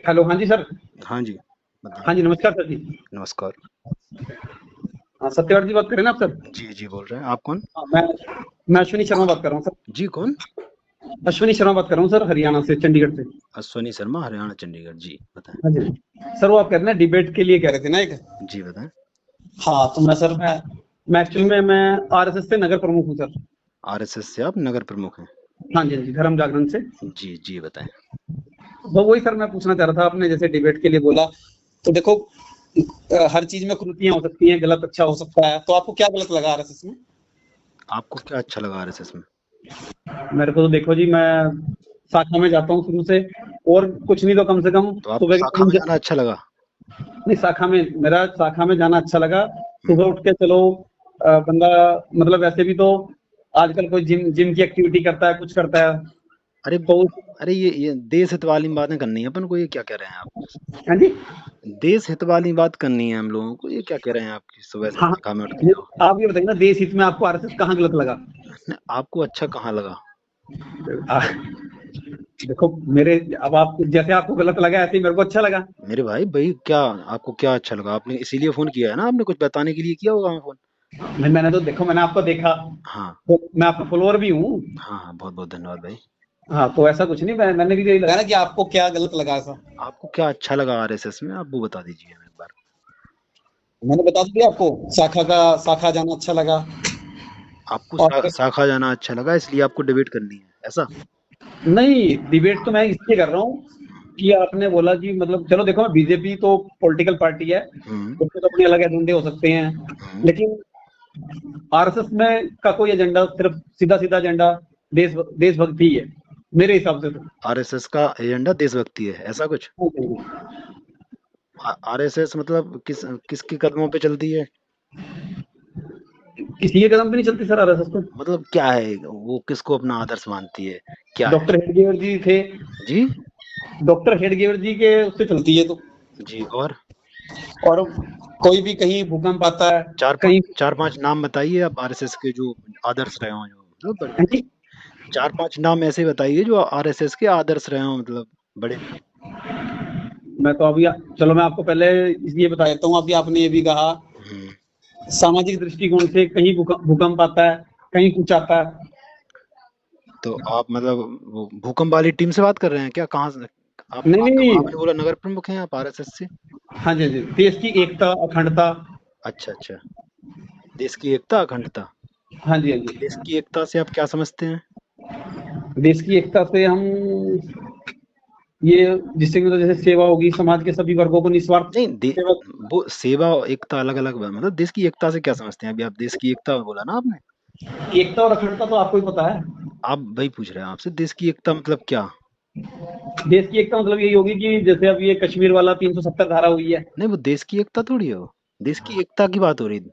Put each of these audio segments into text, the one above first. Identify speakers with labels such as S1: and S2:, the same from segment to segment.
S1: Hello, हाँ जी sir.
S2: हाँ जी, बताइए।
S1: हाँ जी, नमस्कार सर जी।
S2: नमस्कार।
S1: हाँ, सत्यवाद जी बात कर रहे हैं ना आप सर?
S2: जी, जी, बोल रहे हैं। आप कौन?
S1: हाँ, मैं अश्विनी शर्मा बात कर रहा हूँ सर।
S2: जी, कौन?
S1: अश्विनी शर्मा बात कर रहा हूँ सर, हरियाणा से, चंडीगढ़ से।
S2: अश्वनी शर्मा, हरियाणा, चंडीगढ़। जी, बताएँ।
S1: हाँ जी। सर वो आप कह रहे हैं ना, डिबेट के लिए कह रहे थे ना एक?
S2: जी, बताएँ।
S1: हाँ, तो मैं एक्चुअली मैं आरएसएस से नगर प्रमुख हूँ सर।
S2: आरएसएस से आप नगर प्रमुख हैं।
S1: हाँ जी, हाँ जी, धर्म जागरण से।
S2: जी, जी, बताएँ।
S1: वो वही सर मैं पूछना चाह रहा था, आपने जैसे डिबेट के लिए बोला, तो देखो हर चीज में त्रुटियां हो सकती हैं, गलत अच्छा हो सकता है, तो आपको क्या गलत लगा आरएसएस में?
S2: आपको क्या अच्छा लगा आरएसएस में?
S1: मेरे को तो देखो जी, मैं शाखा में जाता हूँ शुरू से, और कुछ नहीं तो कम से कम
S2: तो आपको
S1: सुबह के
S2: शाखा में
S1: टाइम।
S2: जाना अच्छा लगा?
S1: नहीं, शाखा में जाना अच्छा लगा।
S2: हुँ।
S1: सुबह उठ के चलो, बंदा मतलब वैसे भी तो आजकल कोई जिम जिम की एक्टिविटी करता है, कुछ करता है,
S2: अरे
S1: तो
S2: अरे ये देश हित वाली बातें करनी है अपन को, ये क्या कह रहे हैं आप?
S1: हाँ जी।
S2: देश हित वाली बात करनी है हम लोगों को, ये क्या कह रहे हैं आप कि सुबह से
S1: हाँ,
S2: शाखा में उठ के
S1: ये
S2: जाओ?
S1: आप ये बताइए ना, देश हित में आपको आरएसएस कहाँ गलत लगा?
S2: आपको अच्छा कहाँ लगा?
S1: आ, देखो मेरे, अब आप जैसे आपको गलत लगा ऐसे ही मेरे को अच्छा लगा।
S2: मेरे भाई क्या आपको क्या अच्छा लगा? आपने इसीलिए फ़ोन किया है ना? आपने कुछ बताने के लिए किया होगा हमें फ़ोन।
S1: मैंने तो देखो, मैंने आपको देखा,
S2: हाँ,
S1: तो मैं आपका फॉलोअर भी हूँ।
S2: हाँ, हाँ, बहुत-बहुत धन्यवाद भाई।
S1: हाँ, तो ऐसा कुछ नहीं, मैंने भी यही लगा ना कि आपको क्या गलत लगा ऐसा।
S2: आपको क्या अच्छा लगा आरएसएस में? आप वो बता दीजिए हमें एक बार।
S1: मैंने बता दिया आपको, शाखा जाना अच्छा लगा।
S2: आपको
S1: और
S2: शाखा जाना अच्छा लगा इसलिए आपको डिबेट करनी है, ऐसा?
S1: नहीं, डिबेट तो मैं इसलिए कर रहा हूँ कि आपने बोला कि मतलब चलो देखो, बीजेपी तो पॉलिटिकल पार्टी है,
S2: हुँ,
S1: उसके तो अपने अलग एजेंडे हो सकते हैं,
S2: हुँ।
S1: लेकिन आरएसएस में का कोई एजेंडा सिर्फ सीधा सीधा एजेंडा देशभक्ति ही है, मेरे हिसाब से तो।
S2: आरएसएस का एजेंडा देशभक्ति है, ऐसा कुछ? आरएसएस मतलब किसके कदमों पे चलती है?
S1: किसी के कदम पे नहीं चलती सर आरएसएस तो।
S2: मतलब क्या है? वो किसको अपना आदर्श मानती है? क्या है?
S1: डॉक्टर हेडगेवर जी थे।
S2: जी?
S1: डॉक्टर हेडगेवर जी के उससे चलती है तो।
S2: जी, और?
S1: और कोई भी कहीं भूकंप आता है,
S2: 4-5
S1: कहीं।
S2: 4-5 नाम बताइए आप आरएसएस के जो आदर्श रहे हों, जो मतलब
S1: हाँ
S2: बड़े-बड़े।
S1: जी।
S2: 4-5 नाम ऐसे बताइए जो आरएसएस के आदर्श रहे हों, मतलब बड़े।
S1: मैं तो अभी, चलो मैं आपको पहले ये बता देता हूँ, अभी आपने ये भी कहा,
S2: हुँ।
S1: सामाजिक दृष्टिकोण से कहीं भूकंप आता है, कहीं कुछ आता है।
S2: तो आप मतलब वो भूकंप वाली टीम से बात कर रहे हैं क्या? कहाँ से? आप
S1: नहीं नहीं
S2: आपने
S1: नहीं।
S2: बोला नगर प्रमुख हैं आप आरएसएस से?
S1: हाँ जी, हाँ जी, देश की एकता अखंडता।
S2: अच्छा, अच्छा। देश की एकता, अखंडता।
S1: हाँ जी, हाँ
S2: देश
S1: जी।
S2: की एकता से आप क्या समझते हैं?
S1: देश की एकता से हम ये, जिससे कि तो जैसे सेवा होगी, समाज के सभी वर्गों को निस्वार्थ
S2: नहीं,
S1: सेवा।
S2: वो सेवा और एकता अलग-अलग है। मतलब देश की एकता से क्या समझते हैं? अभी आप देश की एकता बोला ना आपने?
S1: एकता और अखंडता तो आपको ही पता है।
S2: आप वही पूछ रहे हैं आपसे, देश की एकता मतलब क्या?
S1: देश की एकता मतलब यही होगी कि जैसे अब ये कश्मीर वाला 370 धारा हुई है।
S2: नहीं, वो देश की एकता थोड़ी है वो। देश की एकता की बात हो रही थी।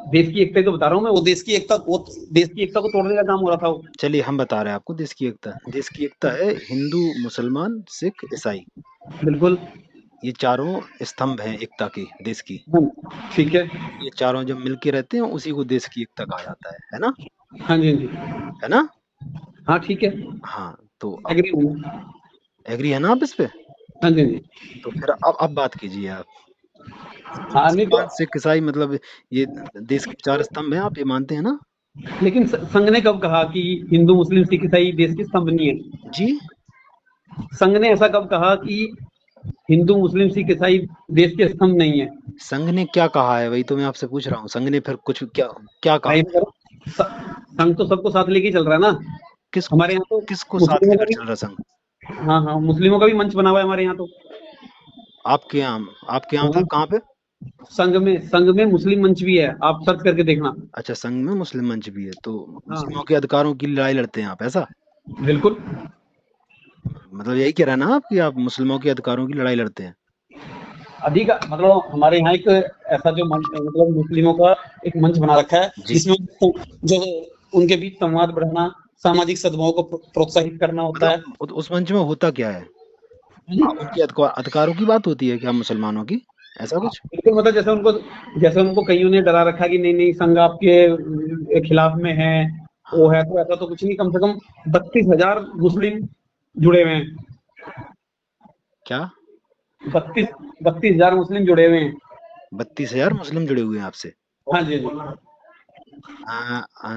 S1: देश की एकता ही तो बता रहा हूँ मैं, वो देश की एकता, वो देश की एकता को तोड़ने का काम हो रहा था वो।
S2: चलिए हम बता रहे हैं आपको देश की एकता। देश की एकता है हिंदू, मुसलमान, सिख, ईसाई।
S1: बिल्कुल।
S2: ये चारों स्तंभ हैं एकता के, देश की।
S1: हाँ, ठीक है।
S2: ये चारों जब मिलके रहते हैं उसी को देश की एकता कहा जाता है ना?
S1: हाँ जी, हाँ जी।
S2: है ना?
S1: हाँ, ठीक है।
S2: हाँ, तो अब
S1: एग्री हूँ।
S2: एग्री है ना आप इस पे?
S1: हाँ जी, हाँ जी।
S2: तो फिर अब बात कीजिए आप। हिंदू,
S1: हाँ, नहीं तो,
S2: मुसलमान, सिख, ईसाई मतलब ये देश के चार स्तंभ हैं, आप ये मानते हैं ना?
S1: लेकिन संघ ने कब कहा कि हिंदू मुस्लिम सिख ईसाई देश के स्तंभ नहीं है?
S2: जी?
S1: संघ ने ऐसा कब कहा कि हिंदू मुस्लिम सिख ईसाई देश के स्तंभ नहीं है?
S2: संघ ने क्या कहा है? वही तो मैं आपसे पूछ रहा हूँ। संघ ने फिर कुछ क्या क्या कहा
S1: भाई
S2: है?
S1: संघ तो सबको साथ लेके ही चल रहा है ना।
S2: किस
S1: हमारे यहाँ तो
S2: किसको साथ
S1: मुस्लिमों का
S2: लेकर
S1: भी,
S2: चल रहा संघ?
S1: हाँ हाँ, मुस्लिमों का भी मंच बना हुआ है हमारे यहाँ तो।
S2: आपके यहाँ
S1: हाँ,
S2: मतलब कहाँ पे?
S1: संघ में मुस्लिम मंच भी है, आप सर्च करके देखना।
S2: अच्छा, संघ में मुस्लिम मंच भी है, तो मुस्लिमों
S1: हाँ,
S2: के अधिकारों की लड़ाई लड़ते हैं आप, ऐसा?
S1: बिल्कुल।
S2: मतलब यही कह रहे हैं ना आप कि आप मुस्लिमों के अधिकारों की लड़ाई लड़ते हैं?
S1: अधिक मतलब हमारे यहाँ एक ऐसा जो मंच, मतलब मुस्लिमों का एक मंच बना रखा है,
S2: जी।
S1: जिसमें जो उनके बीच संवाद बढ़ाना, सामाजिक सद्भाव को प्रोत्साहित करना होता है।
S2: मतलब उस मंच में होता क्या है? उनके अधिकारों की बात होती है क्या मुसलमानों की? ऐसा कुछ?
S1: बिल्कुल, मतलब जैसे उनको कईयों ने डरा रखा कि नहीं नहीं, संघ आपके खिलाफ में है, वो
S2: हाँ।
S1: है, तो ऐसा तो कुछ नहीं, कम से कम 32,000 मुस्लिम जुड़े हुए हैं।
S2: क्या?
S1: 32 32,000 मुस्लिम जुड़े हुए हैं।
S2: 32,000 मुस्लिम जुड़े हुए हैं आपसे।
S1: हाँ जी, हाँ जी।
S2: आ, आ,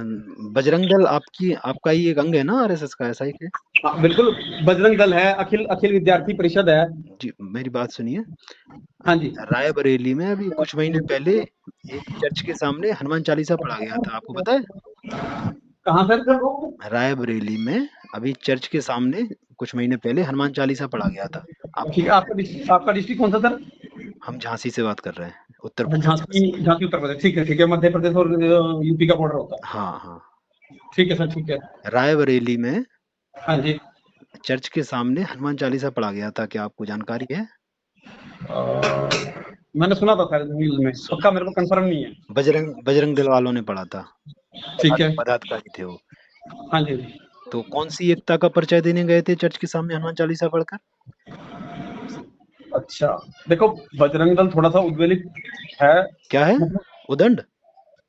S2: बजरंग दल आपका ही एक अंग है ना आरएसएस का, ऐसा ही है?
S1: हाँ, बिल्कुल। बजरंग दल है, अखिल अखिल विद्यार्थी परिषद है।
S2: जी, मेरी बात सुनिए।
S1: हाँ जी।
S2: रायबरेली में अभी कुछ महीने पहले एक चर्च के सामने हनुमान चालीसा पढ़ा गया था, आपको पता है?
S1: कहाँ सर?
S2: रायबरेली में अभी चर्च के सामने कुछ महीने पहले हनुमान चालीसा पढ़ा गया था।
S1: ठीक है, आपका डिस्ट्रिक्ट कौन सा सर?
S2: हम झांसी से बात कर रहे हैं, उत्तर
S1: अच्छा,
S2: प्रदेश।
S1: झांसी उत्तर प्रदेश। ठीक है, ठीक है। मध्य प्रदेश और यूपी का बॉर्डर होता है।
S2: हाँ हाँ।
S1: ठीक है सर, ठीक है।
S2: रायबरेली में
S1: हाँ जी।
S2: चर्च के सामने हनुमान चालीसा पढ़ा गया था, क्या आपको जानकारी है?
S1: मैंने सुना था शायद न्यूज में, पक्का मेरे को कंफर्म नहीं है।
S2: बजरंग दल वालों ने पढ़ा था,
S1: ठीक है।
S2: पदाधिकारी थे वो।
S1: हाँ जी।
S2: तो कौन सी एकता का परिचय देने गए थे चर्च के सामने हनुमान चालीसा पढ़कर?
S1: अच्छा, देखो, बजरंग दल थोड़ा सा उद्वेलित है।
S2: क्या है?
S1: मतलब
S2: उदंड?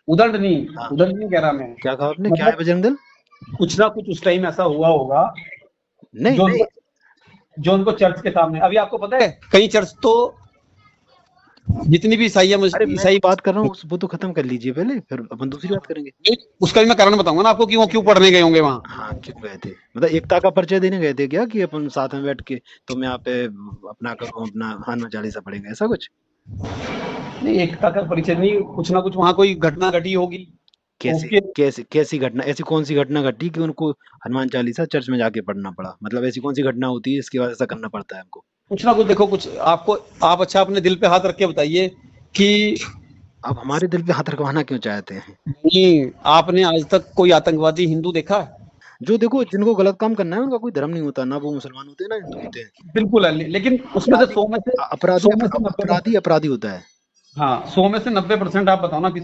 S1: उदंड नहीं,
S2: हाँ,
S1: उदंड नहीं कह रहा मैं।
S2: क्या कहा आपने, क्या है
S1: मतलब
S2: बजरंग दल?
S1: कुछ ना कुछ उस टाइम ऐसा हुआ होगा
S2: नहीं
S1: जो
S2: नहीं।
S1: उनको जो उनको चर्च के सामने, अभी आपको पता है कई चर्च तो, जितनी भी
S2: अरे मैं
S1: ईसाई,
S2: बात कर रहा हूँ वो तो खत्म कर लीजिए पहले, फिर अपन दूसरी बात करेंगे।
S1: उसका भी मैं कारण बताऊंगा ना आपको कि वो क्यों पढ़ने गए होंगे वहां।
S2: हाँ, क्यों गए थे? मतलब एकता का परिचय देने गए थे क्या, कि अपन साथ में बैठ के तुम यहाँ पे अपना करो, अपना हनुमान चालीसा पढ़ेंगे, ऐसा कुछ?
S1: नहीं, एकता का परिचय नहीं, कुछ ना कुछ वहां कोई घटना घटी होगी तो
S2: कैसी
S1: उसके।
S2: कैसी कैसी घटना, ऐसी कौन सी घटना घटी कि उनको हनुमान चालीसा चर्च में जाके पढ़ना पड़ा? मतलब ऐसी कौन सी घटना होती है इसके बाद ऐसा करना पड़ता है हमको?
S1: कुछ ना कुछ देखो, कुछ आपको, आप अच्छा अपने दिल पे हाथ रख के बताइए कि
S2: आप हमारे दिल पे हाथ रखवाना क्यों चाहते हैं?
S1: नहीं, आपने आज तक कोई आतंकवादी हिंदू देखा है?
S2: जो देखो, जिनको गलत काम करना है उनका कोई धर्म नहीं होता, ना वो मुसलमान होते हैं ना हिंदू होते हैं।
S1: बिल्कुल है, लेकिन उसमें से
S2: अपराधी
S1: 100 में से
S2: अपराधी
S1: 100 में से 90%।
S2: अपराधी होता है।
S1: हाँ, 100 में से 90% आप बताओ ना किस।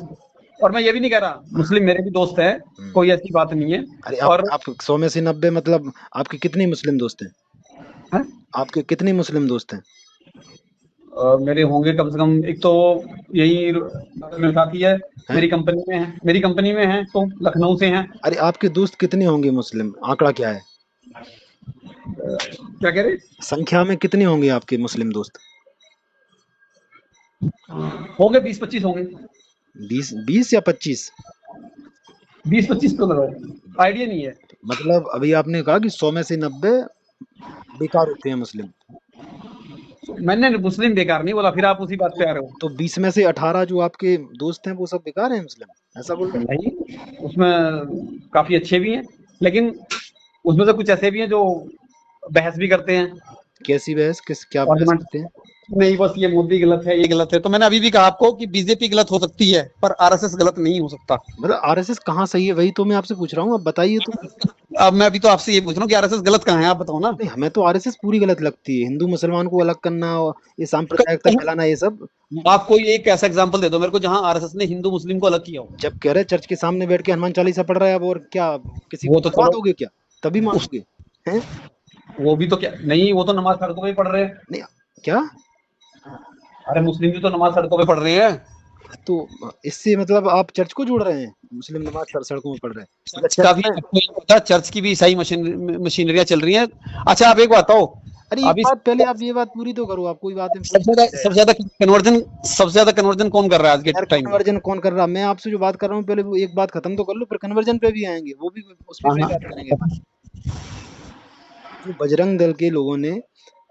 S1: और मैं ये भी नहीं कह रहा, मुस्लिम मेरे भी दोस्त हैं,
S2: हम्म।
S1: कोई ऐसी बात नहीं है।
S2: अरे
S1: और
S2: आप 100 में से 90 मतलब आपके कितने मुस्लिम दोस्त हैं?
S1: है?
S2: आपके कितने मुस्लिम दोस्त हैं?
S1: मेरे होंगे कम से कम, एक तो यही मेरे साथी है,
S2: हैं?
S1: मेरी कंपनी में है तो लखनऊ से हैं।
S2: अरे आपके दोस्त कितने होंगे मुस्लिम, आंकड़ा क्या है?
S1: क्या कह रहे?
S2: संख्या में कितने होंगे आपके मुस्लिम दोस्त?
S1: होंगे 20-25 होंगे।
S2: 20 या 25?
S1: 20-25 तो लगा, आइडिया नहीं है।
S2: मतलब अभी आपने कहा कि 100 में से 90 बेकार होते हैं मुस्लिम।
S1: मैंने मुस्लिम बेकार नहीं बोला, फिर आप उसी बात पे आ रहे हो।
S2: तो 20 में से 18 जो आपके दोस्त हैं वो सब बेकार हैं मुस्लिम, ऐसा बोल रहे हैं?
S1: नहीं, उसमें काफी अच्छे भी हैं, लेकिन उसमें से कुछ ऐसे भी हैं जो बहस भी करते हैं।
S2: कैसी बहस, क्या बहस
S1: आर्गुमेंट,
S2: करते हैं?
S1: नहीं बस ये मोदी गलत है, ये गलत है, तो मैंने अभी भी कहा आपको कि बीजेपी गलत हो सकती है पर आरएसएस गलत नहीं हो सकता।
S2: मतलब आरएसएस कहाँ सही है, वही तो मैं आपसे पूछ रहा हूँ, अब बताइए तो।
S1: अब मैं अभी तो आपसे ये पूछ रहा हूँ कि आरएसएस गलत कहाँ है, आप बताओ ना।
S2: नहीं, हमें तो आरएसएस पूरी गलत लगती है, हिंदू मुसलमान को अलग करना और ये सांप्रदायिकता फैलाना, ये सब।
S1: आप कोई एक ऐसा एग्जांपल दे दो मेरे को जहां आरएसएस ने हिंदू मुस्लिम को अलग किया हो।
S2: जब कह रहे चर्च के सामने बैठ के हनुमान चालीसा पढ़ रहा है अब, और क्या किसी को
S1: वो तो
S2: मरवा
S1: चलो,
S2: दोगे क्या? तभी
S1: उस
S2: मानोगे? हैं?
S1: वो भी तो क्या नहीं, वो तो नमाज सड़कों पे पढ़ रहे हैं।
S2: नहीं, क्या?
S1: अरे मुस्लिम भी तो नमाज सड़कों पे पढ़ रहे हैं।
S2: तो इससे मतलब आप चर्च को जोड़ रहे हैं, मुस्लिम नमाज सड़कों में पढ़ रहे हैं, मतलब
S1: चर्च का
S2: चर्च
S1: भी
S2: में।
S1: आपको ये पता, चर्च की भी ईसाई मशीनरियां चल रही हैं। अच्छा, आप एक बात बताओ,
S2: अरे एक
S1: अभी
S2: बात, पहले आप ये बात पूरी तो करो, आप कोई बात में पूरी
S1: सबसे ज्यादा
S2: करते हैं
S1: सबसे
S2: यार।
S1: ज्यादा कन्वर्जन सबसे ज्यादा कन्वर्जन कौन कर रहा है आज के
S2: यार
S1: टाइम में?
S2: कन्वर्जन कौन कर रहा, मैं आपसे जो बात कर रहा हूँ पहले वो एक बात खत्म तो कर लो, फिर कन्वर्जन पे भी आएंगे, वो भी उस पे
S1: हाँ
S2: भी
S1: हाँ।
S2: बात करेंगे अपन। जो बजरंग दल के लोगों ने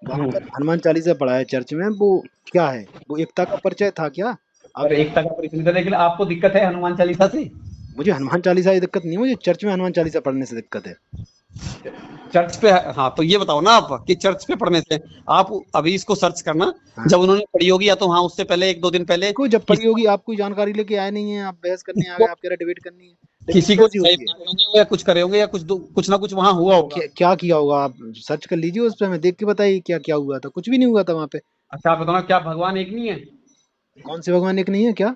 S2: वहां पर हनुमान चालीसा पढ़ा है चर्च में, वो क्या है? वो एकता का परिचय था क्या? आप,
S1: और एकता का परिचय था, लेकिन आपको दिक्कत है हनुमान चालीसा से?
S2: मुझे हनुमान चालीसा की दिक्कत नहीं है, मुझे चर्च में हनुमान चालीसा पढ़ने से दिक्कत है।
S1: चर्च पे, हाँ तो ये बताओ ना आप कि चर्च पे पढ़ने से, आप अभी इसको सर्च करना,
S2: हाँ,
S1: जब उन्होंने पढ़ी होगी या तो हाँ उससे पहले 1-2 दिन पहले
S2: देखो जब पढ़ी
S1: किसी
S2: होगी, आप कोई जानकारी लेके आए नहीं है, आप बहस करने आ गए,
S1: को
S2: आप कह रहे डिबेट करनी है। डिबेट
S1: किसी को
S2: कैसी
S1: ईसाई
S2: होती है?
S1: बना रहे होंगे या कुछ करे होंगे या कुछ ना कुछ वहां हुआ होगा।
S2: क्या किया होगा, आप सर्च कर लीजिए उस पर, हमें देख के बताइए क्या क्या हुआ था, कुछ भी नहीं हुआ था वहां पे।
S1: अच्छा, आप बताओ ना, क्या भगवान एक नहीं है?
S2: कौन से भगवान एक नहीं है क्या?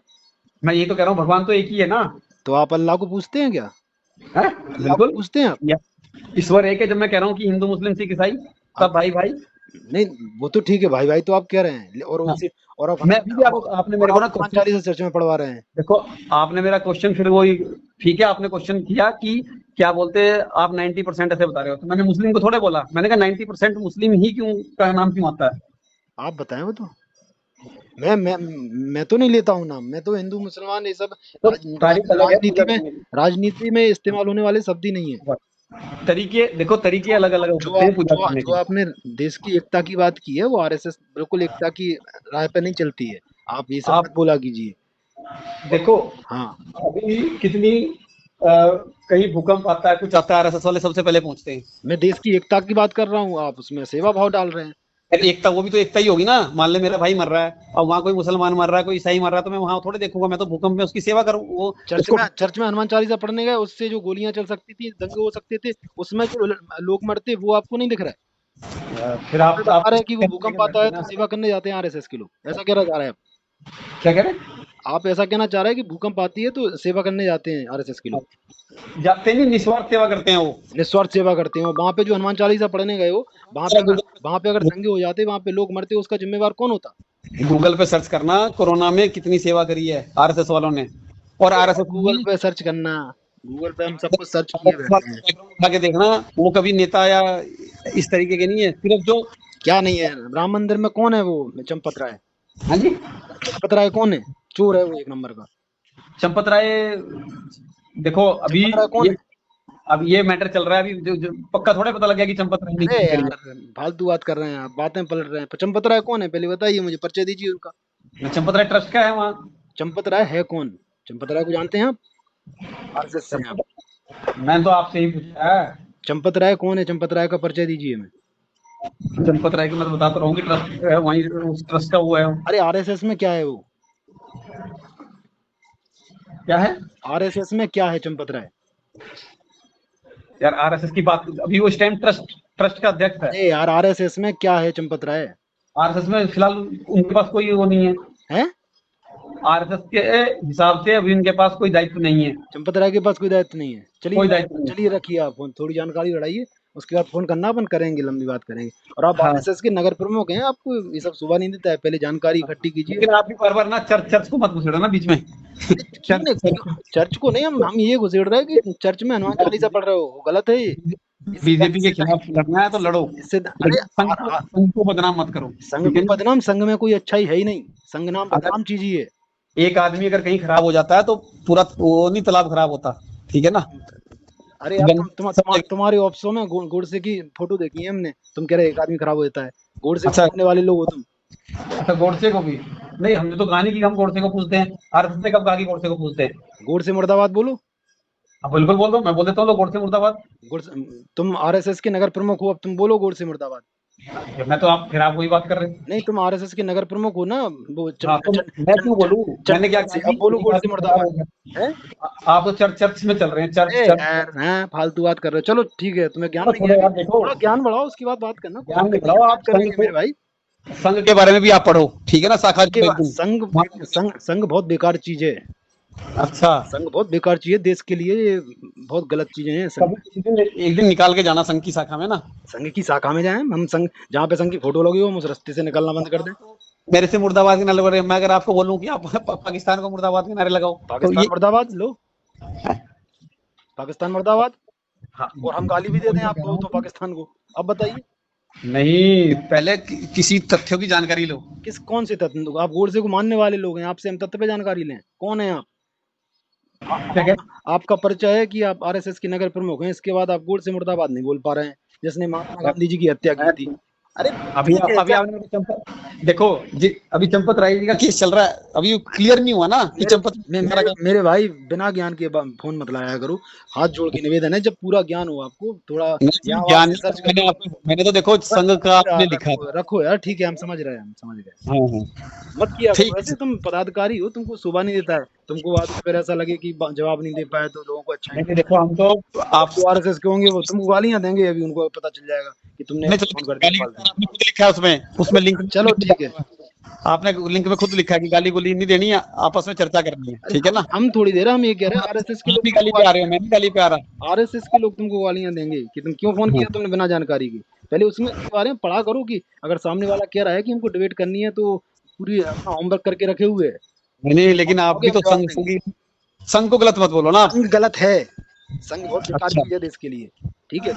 S1: मैं ये तो कह रहा हूँ, भगवान तो एक ही है ना।
S2: तो आप अल्लाह को पूछते हैं क्या?
S1: है?
S2: अल्लाह को
S1: बिल्कुल।
S2: पूछते हैं आप?
S1: या ईश्वर एक है, जब मैं कह रहा हूँ कि हिंदू मुस्लिम सिख ईसाई
S2: आप
S1: सब भाई भाई।
S2: नहीं, वो तो ठीक है, भाई भाई तो आप कह रहे हैं, और
S1: हाँ,
S2: उसी और आप
S1: मैं अभी भी आपको, आपने मेरे को ना
S2: हनुमान
S1: क्वेश्चन,
S2: चालीसा चर्च में पढ़वा रहे हैं।
S1: देखो, आपने मेरा क्वेश्चन फिर वही, ठीक है, आपने क्वेश्चन किया कि क्या बोलते हैं आप 90% ऐसे बता रहे हो, तो मैंने मुस्लिम को थोड़े बोला, मैंने कहा 90% मुस्लिम ही क्यों का नाम क्यों आता है।
S2: आप बताएं वो तो। मैं तो नहीं लेता हूँ नाम। मैं तो हिंदू मुसलमान ये सब
S1: तो तारीफ अलग है
S2: राजनीति
S1: पूजा
S2: में
S1: करने की।
S2: इस्तेमाल होने वाले शब्द ही नहीं है।
S1: तरीके देखो, तरीके
S2: जो
S1: अलग अलग हो
S2: जो
S1: सकते
S2: आप
S1: हैं पूजा करने
S2: जो
S1: के।
S2: आपने देश की एकता की बात की है, वो आरएसएस बिल्कुल एकता की राह पे नहीं चलती है। आप ये सब
S1: आप
S2: मत बोला कीजिए। और
S1: देखो,
S2: हाँ,
S1: अभी कितनी अ, कहीं भूकंप आता है, कुछ आता है, आरएसएस वाले सबसे पहले पहुंचते हैं।
S2: मैं देश की एकता की बात कर रहा हूँ, आप उसमें सेवा भाव डाल रहे हैं।
S1: अरे एकता, वो भी तो एकता ही होगी ना। मान ले मेरा भाई मर रहा है और वहां कोई मुसलमान मर रहा है, कोई ईसाई मर रहा है, तो मैं वहां थोड़े देखूंगा, मैं तो भूकंप में उसकी सेवा करूँ, वो उसको।
S2: चर्च में हनुमान चालीसा पढ़ने गए, उससे जो गोलियां चल सकती थी, दंगे हो सकते थे, उसमें जो लोग मरते, वो आपको नहीं दिख रहा है।
S1: फिर
S2: आप
S1: आप
S2: बता रहे हैं कि वो
S1: लेके
S2: भूकंप आता
S1: बैठते
S2: है
S1: ना।
S2: तो सेवा करने जाते हैं आरएसएस के लोग, ऐसा कह रहा जा रहे हैं
S1: क्या कह रहे
S2: आप ऐसा कहना चाह रहे हैं कि भूकंप आती है तो सेवा करने जाते हैं आरएसएस के लोग।
S1: हैं? जाते नहीं, निस्वार्थ सेवा करते हैं वो।
S2: निस्वार्थ सेवा करते हो वहां पे, जो हनुमान चालीसा पढ़ने गए हो,
S1: जरा
S2: वहां पे अगर दंगे हो जाते, वहां पे लोग मरते, उसका जिम्मेवार कौन होता?
S1: गूगल पे सर्च करना, कोरोना में कितनी सेवा करी है आरएसएस वालों ने। और
S2: अरे यार,
S1: आरएसएस
S2: गूगल
S1: भी,
S2: पे सर्च करना, गूगल पे हम सब कुछ सर्च किए बैठे हैं।
S1: उठा के देखना, वो कभी नेता या इस तरीके के नहीं है, सिर्फ जो।
S2: क्या नहीं है? राम मंदिर में कौन है वो चंपत राय?
S1: हाँ जी।
S2: चंपत राय कौन है? चोर है वो, एक नंबर का।
S1: चंपत राय, देखो अभी
S2: चंपत राय कौन
S1: ये
S2: है?
S1: अब ये मैटर चल रहा है, अभी जो पक्का थोड़ा पता लग गया कि चंपत राय ने
S2: अरे
S1: चोरी करी
S2: यार, फालतू बात कर रहे हैं आप, बातें पलट रहे हैं। चंपत राय कौन है, पहले बताइए मुझे, परिचय दीजिए उनका।
S1: है। चंपत राय ट्रस्ट का है वहाँ।
S2: चंपत राय है कौन? चंपत राय को जानते हैं आप? आरएसएस से हैं आप?
S1: मैं तो आपसे ही पूछा है।
S2: चंपत राय कौन है? चंपत राय का परिचय दीजिए हमें।
S1: चंपत राय की मैं तो बता तो रहा हूँ कि ट्रस्ट है, वहीं उस ट्रस्ट का वो है।
S2: अरे आरएसएस में क्या है वो?
S1: क्या है?
S2: आरएसएस में क्या है चंपत राय?
S1: यार आरएसएस की बात, अभी वो इस टाइम ट्रस्ट ट्रस्ट का अध्यक्ष है।
S2: अरे यार, आरएसएस में क्या है चंपत राय?
S1: आरएसएस में फिलहाल उनके पास कोई वो नहीं है।
S2: हैं?
S1: आरएसएस के हिसाब से अभी उनके पास कोई दायित्व नहीं है।
S2: चंपत राय के पास कोई दायित्व नहीं है?
S1: कोई
S2: चलिए
S1: दायित्व नहीं
S2: चलिए, रखिए आप फोन, थोड़ी जानकारी बढ़ाइए, उसके बाद फोन करना, अपन करेंगे, लंबी बात करेंगे। और आप
S1: है। हाँ,
S2: आरएसएस के नगर प्रमुख हैं, आपको ये सब शोभा नहीं देता है? पहले जानकारी इकट्ठी कीजिए।
S1: लेकिन आप भी बार बार ना चर्च चर्च को मत घुसेड़ना बीच में।
S2: अरे क्यों नहीं,
S1: चर्च
S2: चर्च को नहीं, हम ये घुसेड़ रहे हैं कि चर्च में हनुमान चालीसा पढ़ रहे हो, वो गलत है ये।
S1: बीजेपी के
S2: इससे
S1: खिलाफ लड़ना है तो लड़ो,
S2: अरे
S1: लेकिन संघ को बदनाम मत करो।
S2: संघ
S1: ठीक
S2: को
S1: है ना?
S2: बदनाम, संघ में कोई अच्छाई है ही नहीं। संघ नाम
S1: अगर
S2: बदनाम चीज ही है।
S1: एक आदमी अगर कहीं खराब हो जाता है तो पूरा वो नहीं, तालाब खराब होता। ठीक है ना?
S2: अरे यार,
S1: सब जगह।
S2: तुम्हारे ऑफिसों में गोडसे की फोटो देखी है हमने, तुम कह रहे एक आदमी खराब हो जाता है? गोडसे को
S1: अच्छा,
S2: मानने वाले लोग हो तुम?
S1: अच्छा गोडसे को भी नहीं, हमने तो गाने की हम गोडसे को पूछते हैं, आरएसएस ने कब कहा कि गोडसे को पूछते हैं?
S2: गोडसे मुर्दाबाद बोलो।
S1: अब बिल्कुल बोल दो, मैं बोल देता हूँ, गोडसे मुर्दाबाद।
S2: गोडसे, तुम आरएसएस के नगर प्रमुख हो, अब तुम बोलो गोडसे मुर्दाबाद।
S1: मैं तो आप फिर आप वही बात कर रहे हैं।
S2: नहीं, तुम आरएसएस के नगर प्रमुख हो ना, वो
S1: हाँ, तो मैं क्यों बोलूँ? मैंने क्या
S2: चंडीगढ़
S1: कहा
S2: से,
S1: कि
S2: अब बोलो
S1: एक
S2: गोडसे
S1: आदमी खराब हो
S2: मुर्दाबाद।
S1: गया?
S2: है?
S1: आप तो चर्च चर्च में चल रहे हैं, चर्च
S2: अरे
S1: चर्च।
S2: यार, हाँ, फालतू बात कर रहे हो। चलो ठीक है, तुम्हें ज्ञान
S1: तो
S2: नहीं है
S1: थोड़ा
S2: अभी,
S1: यार देखो,
S2: थोड़ा ज्ञान बढ़ाओ, उसके बाद बात करना, कोई
S1: ध्यान
S2: दिक्कत
S1: नहीं
S2: नहीं है,
S1: बढ़ाओ आप,
S2: बात करेंगे मेरे भाई।
S1: संघ के बारे में भी आप पढ़ो, ठीक है ना? शाखा
S2: के
S1: जो एक
S2: बाद
S1: दिन
S2: संघ बहुत बेकार चीज है।
S1: अच्छा,
S2: संघ बहुत बेकार चीज है, देश के लिए ये बहुत गलत चीजें हैं संघ
S1: कभी
S2: में।
S1: किसी दिन एक दिन निकाल के जाना संघ की शाखा में ना।
S2: संघ की शाखा में जाएं हम, संघ जहाँ पे संघ की फोटो लगी हो, हम उस रास्ते से निकलना बंद कर दें।
S1: मेरे से मुर्दाबाद के नारे लगा रहे हैं। मैं अगर आपको बोलूं कि आप पाकिस्तान को मुर्दाबाद के नारे लगाओ तो
S2: पाकिस्तान
S1: ये।
S2: मुर्दाबाद लो, पाकिस्तान मुर्दाबाद।
S1: हाँ,
S2: और हम गाली भी दे दें आपको तो पाकिस्तान को? अब बताइए,
S1: नहीं, पहले किसी तथ्यों की जानकारी लो।
S2: कौन से तत्व? आप गोडसे को मानने वाले लोग हैं, आपसे हम तत्व पे जानकारी लें? कौन है आप?
S1: क्या कह
S2: आपका परिचय है कि आप आरएसएस के नगर प्रमुख हैं, इसके बाद आप गोडसे मुर्दाबाद नहीं बोल पा रहे हैं, जिसने महात्मा गांधी जी की हत्या की थी। अरे
S1: अभी
S2: ठीक है,
S1: अभी आपने मेरे देखो जी, अभी चंपत राय जी का केस चल रहा है, अभी क्लियर नहीं हुआ ना कि चंपत
S2: मेरे भाई, बिना ज्ञान के फोन मत लाया करो। हाथ जोड़ के निवेदन है, जब पूरा ज्ञान हो आपको, थोड़ा यहाँ वहाँ
S1: ज्ञान
S2: से
S1: नहीं,
S2: सर्च
S1: मैंने
S2: कर।
S1: आपको मैंने तो देखो संघ का आपने लिखा
S2: रखो
S1: था।
S2: रखो यार, ठीक है, हम समझ रहे हैं, हम समझ गए।
S1: हाँ हाँ,
S2: मत किया करो
S1: ठीक
S2: ऐसे,
S1: है।
S2: तुम पदाधिकारी हो, तुमको शोभा नहीं देता है। तुमको बाद में फिर ऐसा लगे कि जवाब नहीं दे पाए तो लोगों को अच्छा नहीं
S1: नहीं नहीं,
S2: लगेगा।
S1: देखो हम तो
S2: और
S1: आप
S2: जो आरएसएस के होंगे वो तुमको गालियां देंगे, अभी उनको पता चल जाएगा कि तुमने
S1: नहीं,
S2: फोन
S1: चलो
S2: कर दिया
S1: गाली
S2: फालतू।
S1: आपने खुद लिखा है उसमें, लिंक में
S2: चलो ठीक है।
S1: आपने लिंक में खुद लिखा है कि गाली गुली नहीं देनी है, आपस में चर्चा करनी है,
S2: अरे
S1: ठीक है ना?
S2: हम थोड़ी देर, हम ये कह रहे हैं आरएसएस के
S1: आप
S2: लोग
S1: भी गाली
S2: तुमको
S1: पे आ रहे हो, मैं भी गाली पे आ रहा।
S2: आरएसएस के लोग तुमको गालियां देंगे कि तुम क्यों फोन किया तुमने बिना जानकारी के। पहले उसमें उसके बारे में पढ़ा करो कि अगर सामने वाला कह रहा है कि हमको डिबेट करनी है, तो पूरी अपना होमवर्क करके रखे हुए है।
S1: नहीं नहीं, लेकिन आप
S2: आओगे,
S1: भी
S2: हम
S1: तो
S2: जवाब
S1: संघ
S2: देंगे।
S1: संघ को गलत मत बोलो ना आप।
S2: संघ गलत है, संघ बहुत बेकार
S1: अच्छा,
S2: चीज है देश के लिए। ठीक है।